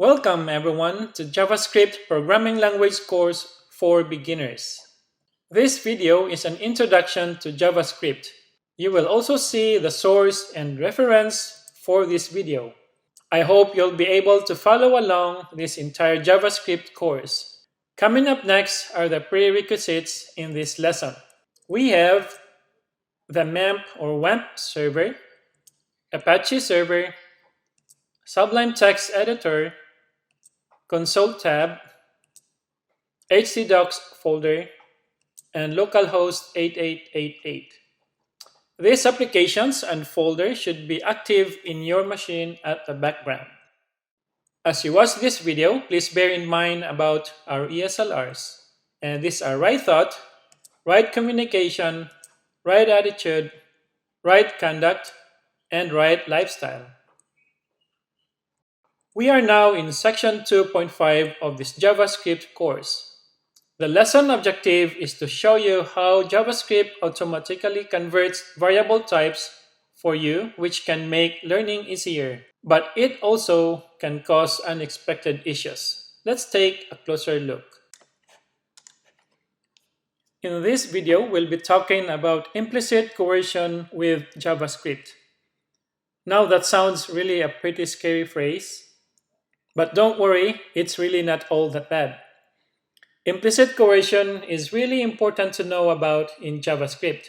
Welcome everyone to JavaScript Programming Language course for beginners. This video is an introduction to JavaScript. You will also see the source and reference for this video. I hope you'll be able to follow along this entire JavaScript course. Coming up next are the prerequisites in this lesson. We have the MEMP or WAMP server, Apache server, Sublime Text Editor, Console tab, htdocs folder, and localhost 8888. These applications and folders should be active in your machine at the background. As you watch this video, please bear in mind about our ESLRs. And these are right thought, right communication, right attitude, right conduct, and right lifestyle. We are now in section 2.5 of this JavaScript course. The lesson objective is to show you how JavaScript automatically converts variable types for you, which can make learning easier. But it also can cause unexpected issues. Let's take a closer look. In this video, we'll be talking about implicit coercion with JavaScript. Now that sounds really a pretty scary phrase. But don't worry, it's really not all that bad. Implicit coercion is really important to know about in JavaScript.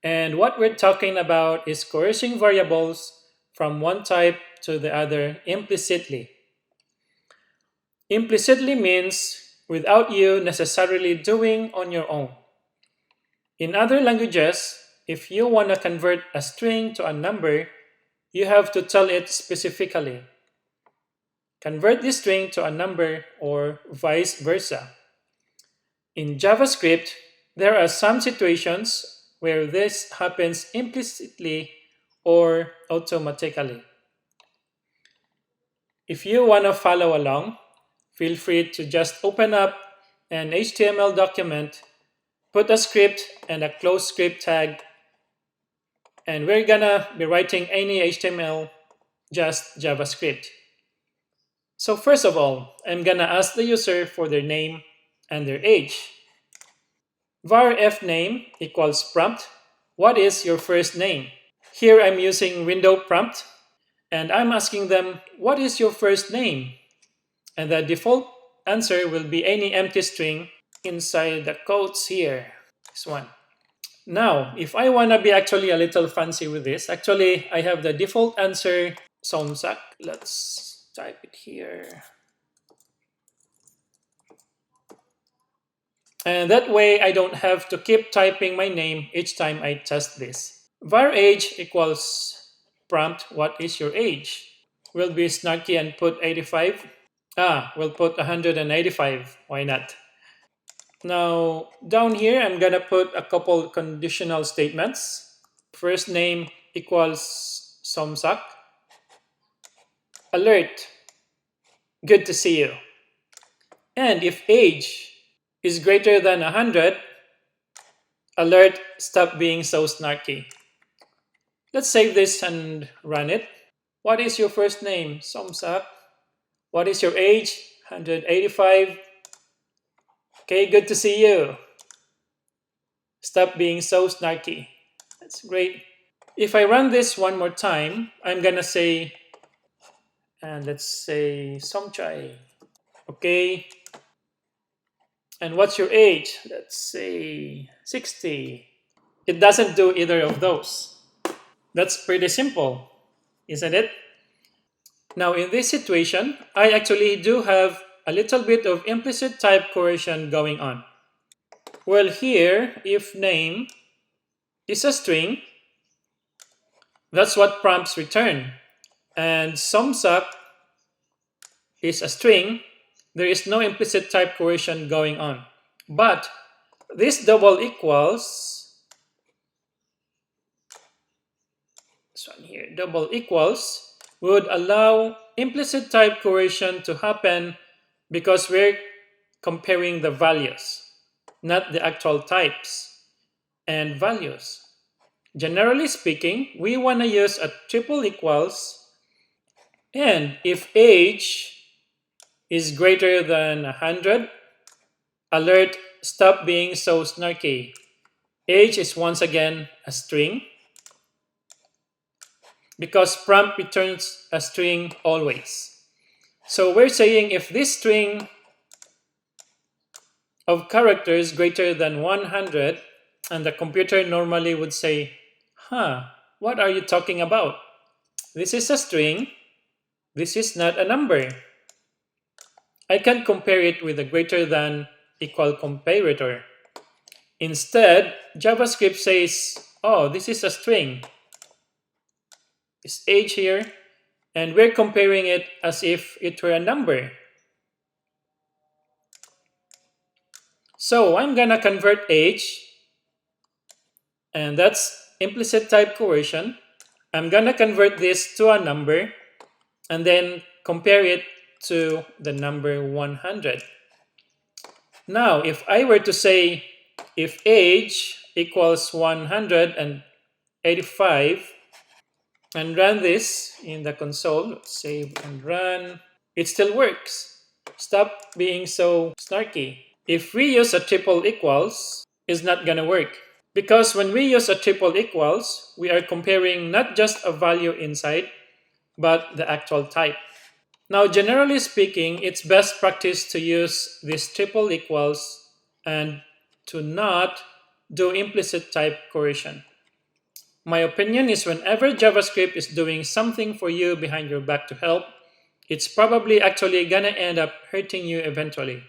And what we're talking about is coercing variables from one type to the other implicitly. Implicitly means without you necessarily doing on your own. In other languages, if you want to convert a string to a number, you have to tell it specifically. Convert this string to a number or vice versa. In JavaScript, there are some situations where this happens implicitly or automatically. If you want to follow along, feel free to just open up an HTML document, put a script and a close script tag, and we're gonna be writing any HTML, just JavaScript. So first of all, I'm gonna ask the user for their name and their age. var fname equals prompt. What is your first name? Here I'm using window prompt, and I'm asking them, what is your first name? And the default answer will be any empty string inside the quotes here. This one. Now, if I wanna be actually a little fancy with this, actually I have the default answer, somsak. Let's type it here. And that way I don't have to keep typing my name each time I test this. Var age equals prompt, what is your age? We'll be snarky and put 85. We'll put 185. Why not? Now, down here, I'm gonna put a couple conditional statements. First name equals somsak. Alert, good to see you. And if age is greater than 100, alert, stop being so snarky. Let's save this and run it. What is your first name? Somsak. What is your age? 185. Okay, good to see you. Stop being so snarky. That's great. If I run this one more time, I'm gonna say, and let's say Somchai. Okay. And what's your age? Let's say 60. It doesn't do either of those. That's pretty simple, isn't it? Now in this situation, I actually do have a little bit of implicit type coercion going on. Well, here, if name is a string, that's what prompts return. And somsak is a string, there is no implicit type coercion going on. But this double equals, this one here, double equals, would allow implicit type coercion to happen because we're comparing the values, not the actual types and values. Generally speaking, we want to use a triple equals, and if age is greater than 100. Alert, stop being so snarky. Age is once again a string because prompt returns a string always. So we're saying if this string of characters greater than 100, and the computer normally would say, what are you talking about? This is a string. This is not a number. I can compare it with a greater than equal comparator. Instead, JavaScript says, oh, this is a string. It's age here, and we're comparing it as if it were a number. So I'm gonna convert age, and that's implicit type coercion. I'm gonna convert this to a number and then compare it to the number 100. Now, if I were to say if age equals 185 and run this in the console, save and run, it still works. Stop being so snarky. If we use a triple equals, it's not gonna work. Because when we use a triple equals, we are comparing not just a value inside, but the actual type. Now, generally speaking, it's best practice to use this triple equals and to not do implicit type coercion. My opinion is whenever JavaScript is doing something for you behind your back to help, it's probably actually gonna end up hurting you eventually.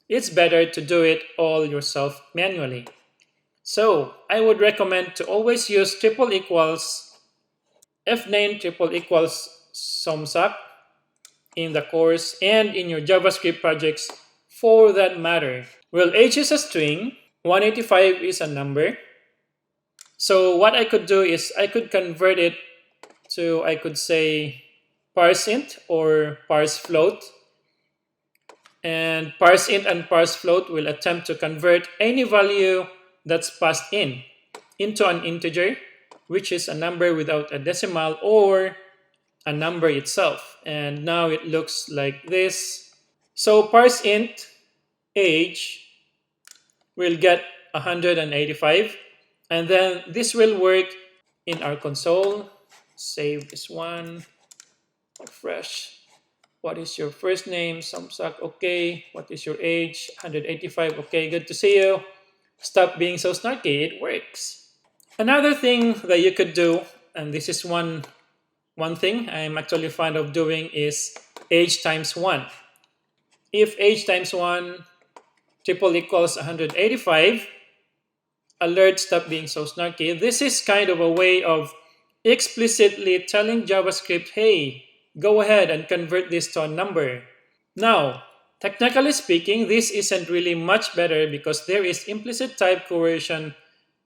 It's better to do it all yourself manually. So I would recommend to always use triple equals, fname triple equals sumsuck in the course and in your JavaScript projects for that matter. Well, age is a string, 185 is a number. So what I could do is I could convert it to, I could say, parseInt or parsefloat. And parseInt and parsefloat will attempt to convert any value that's passed in into an integer, which is a number without a decimal or a number itself. And now it looks like this. So parseInt age will get 185, and then this will work in our console. Save this one, refresh. What is your first name? Samsak, okay. What is your age? 185, okay, good to see you. Stop being so snarky, it works. Another thing that you could do, and this is one thing I'm actually fond of doing, is age times 1. If age times 1 triple equals 185, alert, stop being so snarky. This is kind of a way of explicitly telling JavaScript, hey, go ahead and convert this to a number. Now, technically speaking, this isn't really much better because there is implicit type coercion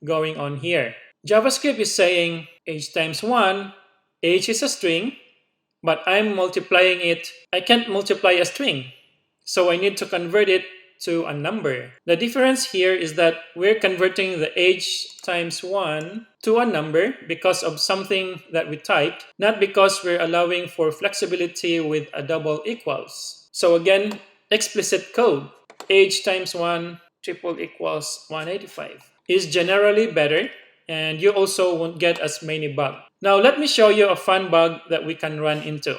going on here. JavaScript is saying age times 1, age is a string, but I'm multiplying it. I can't multiply a string, so I need to convert it to a number. The difference here is that we're converting the age times 1 to a number because of something that we typed, not because we're allowing for flexibility with a double equals. So again, explicit code, age times 1 triple equals 185 is generally better, and you also won't get as many bugs. Now let me show you a fun bug that we can run into.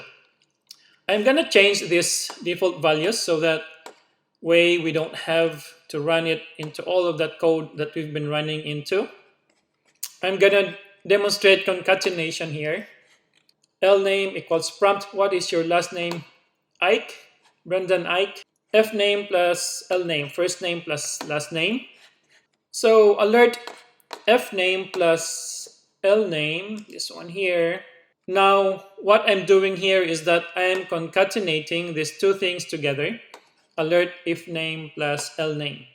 I'm gonna change this default values so that way we don't have to run it into all of that code that we've been running into. I'm gonna demonstrate concatenation here. Lname equals prompt. What is your last name? Ike, Brendan Ike. Fname plus lname, first name plus last name. So alert fname plus lname, this one here. Now what I'm doing here is that I am concatenating these two things together. Alert if name plus lname.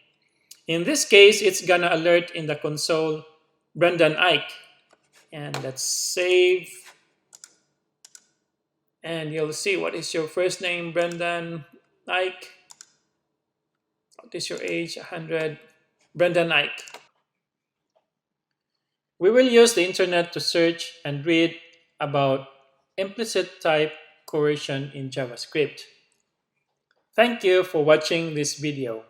In this case, it's gonna alert in the console Brendan Ike. And let's save. And you'll see what is your first name, Brendan Ike. What is your age? 100. Brendan Ike. We will use the internet to search and read about implicit type coercion in JavaScript. Thank you for watching this video.